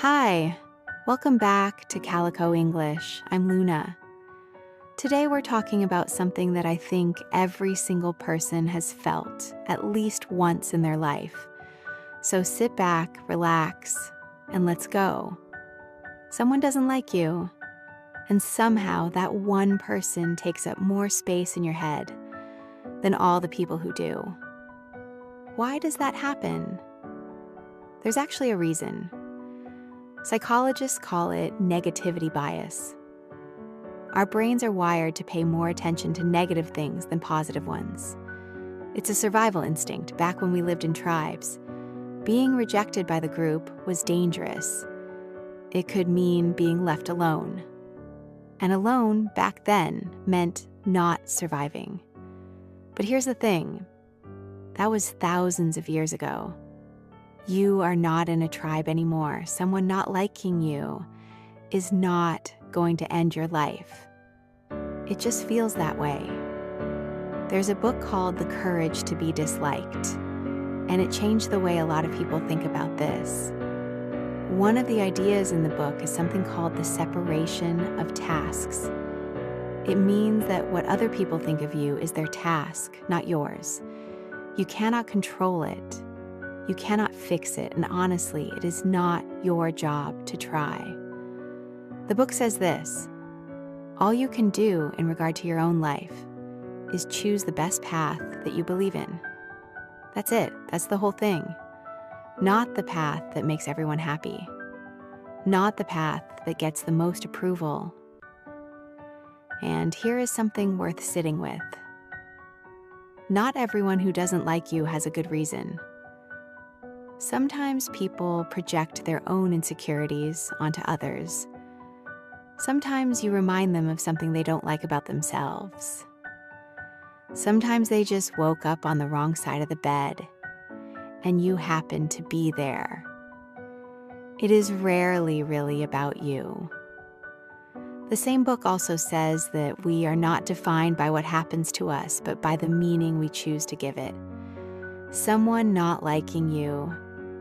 Hi, welcome back to Calico English. I'm Luna. Today we're talking about something that I think every single person has felt at least once in their life. So sit back, relax, and let's go. Someone doesn't like you, and somehow that one person takes up more space in your head than all the people who do. Why does that happen? There's actually a reason. Psychologists call it negativity bias. Our brains are wired to pay more attention to negative things than positive ones. It's a survival instinct back when we lived in tribes. Being rejected by the group was dangerous. It could mean being left alone. And alone back then meant not surviving. But here's the thing. That was thousands of years ago. You are not in a tribe anymore. Someone not liking you is not going to end your life. It just feels that way. There's a book called The Courage to be Disliked, and it changed the way a lot of people think about this. One of the ideas in the book is something called the separation of tasks. It means that what other people think of you is their task, not yours. You cannot control it. You cannot fix it, and honestly, it is not your job to try. The book says this: all you can do in regard to your own life is choose the best path that you believe in. That's it. That's the whole thing. Not the path that makes everyone happy. Not the path that gets the most approval. And here is something worth sitting with. Not everyone who doesn't like you has a good reason. Sometimes people project their own insecurities onto others. Sometimes you remind them of something they don't like about themselves. Sometimes they just woke up on the wrong side of the bed, and you happen to be there. It is rarely really about you. The same book also says that we are not defined by what happens to us, but by the meaning we choose to give it. Someone not liking you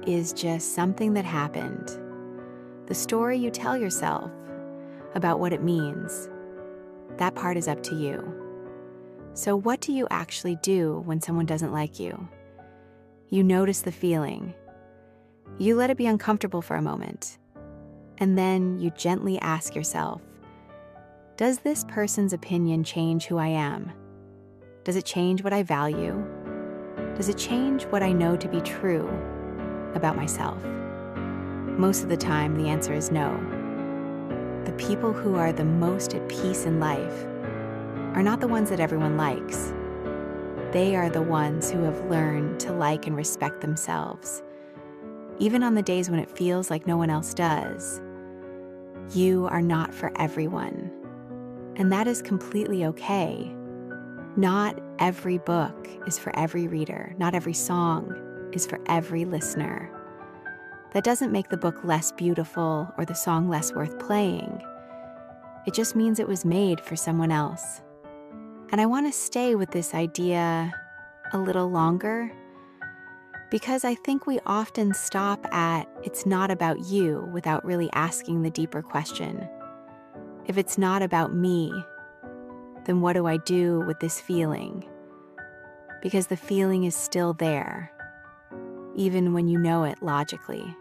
is just something that happened. The story you tell yourself about what it means, that part is up to you. So what do you actually do when someone doesn't like you? You notice the feeling. You let it be uncomfortable for a moment. And then you gently ask yourself, does this person's opinion change who I am? Does it change what I value? Does it change what I know to be true about myself? Most of the time, the answer is no. The people who are the most at peace in life are not the ones that everyone likes. They are the ones who have learned to like and respect themselves. Even on the days when it feels like no one else does, you are not for everyone. And that is completely okay. Not every book is for every reader. Not every song is for every listener. That doesn't make the book less beautiful or the song less worth playing. It just means it was made for someone else. And I want to stay with this idea a little longer because I think we often stop at it's not about you without really asking the deeper question. If it's not about me, then what do I do with this feeling? Because the feeling is still there, even when you know it logically,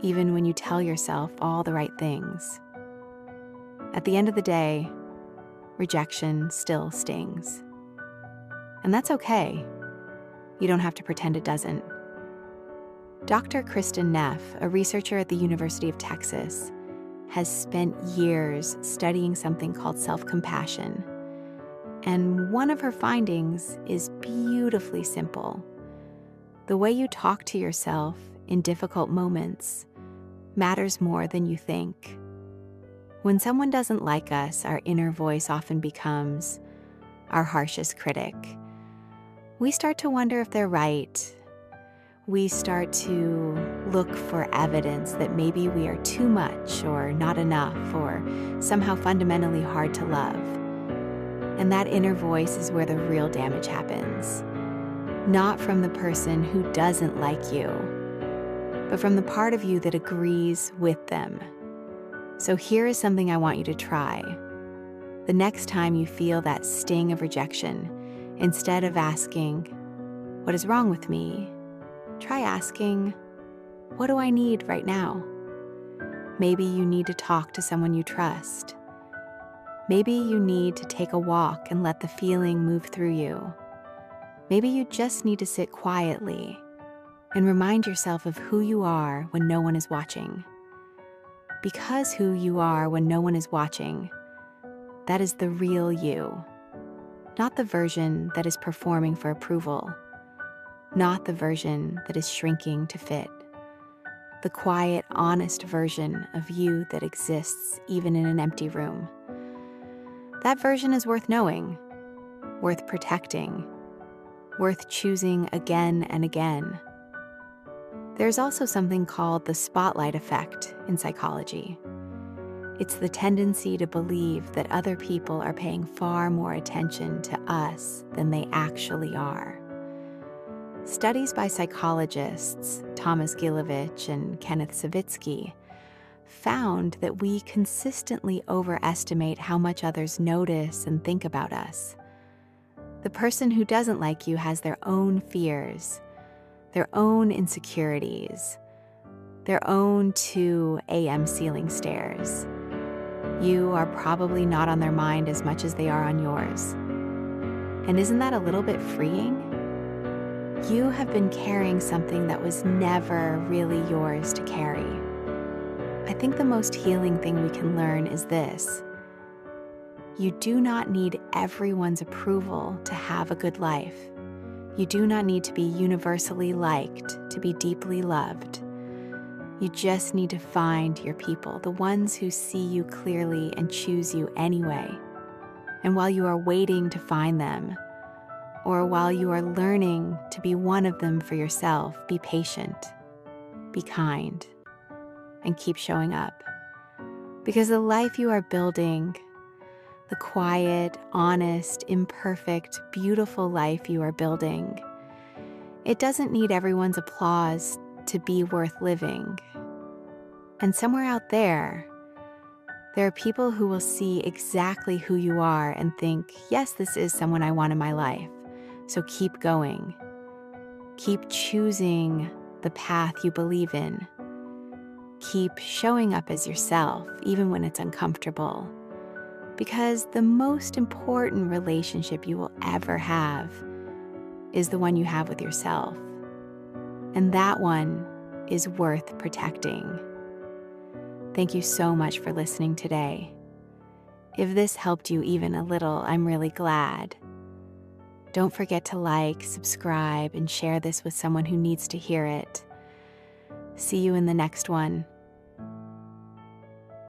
even when you tell yourself all the right things. At the end of the day, rejection still stings. And that's okay. You don't have to pretend it doesn't. Dr. Kristen Neff, a researcher at the University of Texas, has spent years studying something called self-compassion. And one of her findings is beautifully simple. The way you talk to yourself in difficult moments matters more than you think. When someone doesn't like us, our inner voice often becomes our harshest critic. We start to wonder if they're right. We start to look for evidence that maybe we are too much or not enough or somehow fundamentally hard to love. And that inner voice is where the real damage happens. Not from the person who doesn't like you, but from the part of you that agrees with them. So here is something I want you to try. The next time you feel that sting of rejection, instead of asking, "What is wrong with me?" try asking, "What do I need right now?" Maybe you need to talk to someone you trust. Maybe you need to take a walk and let the feeling move through you. Maybe you just need to sit quietly and remind yourself of who you are when no one is watching. Because who you are when no one is watching, that is the real you, not the version that is performing for approval, not the version that is shrinking to fit, the quiet, honest version of you that exists even in an empty room. That version is worth knowing, worth protecting, worth choosing again and again. There's also something called the spotlight effect in psychology. It's the tendency to believe that other people are paying far more attention to us than they actually are. Studies by psychologists Thomas Gilovich and Kenneth Savitsky found that we consistently overestimate how much others notice and think about us. The person who doesn't like you has their own fears, their own insecurities, their own 2 a.m. ceiling stares. You are probably not on their mind as much as they are on yours. And isn't that a little bit freeing? You have been carrying something that was never really yours to carry. I think the most healing thing we can learn is this: you do not need everyone's approval to have a good life. You do not need to be universally liked to be deeply loved. You just need to find your people, the ones who see you clearly and choose you anyway. And while you are waiting to find them, or while you are learning to be one of them for yourself, be patient, be kind, and keep showing up. Because the life you are building, the quiet, honest, imperfect, beautiful life you are building, it doesn't need everyone's applause to be worth living. And somewhere out there are people who will see exactly who you are and think, yes, this is someone I want in my life. So keep going. Keep choosing the path you believe in. Keep showing up as yourself, even when it's uncomfortable. Because the most important relationship you will ever have is the one you have with yourself. And that one is worth protecting. Thank you so much for listening today. If this helped you even a little, I'm really glad. Don't forget to like, subscribe, and share this with someone who needs to hear it. See you in the next one.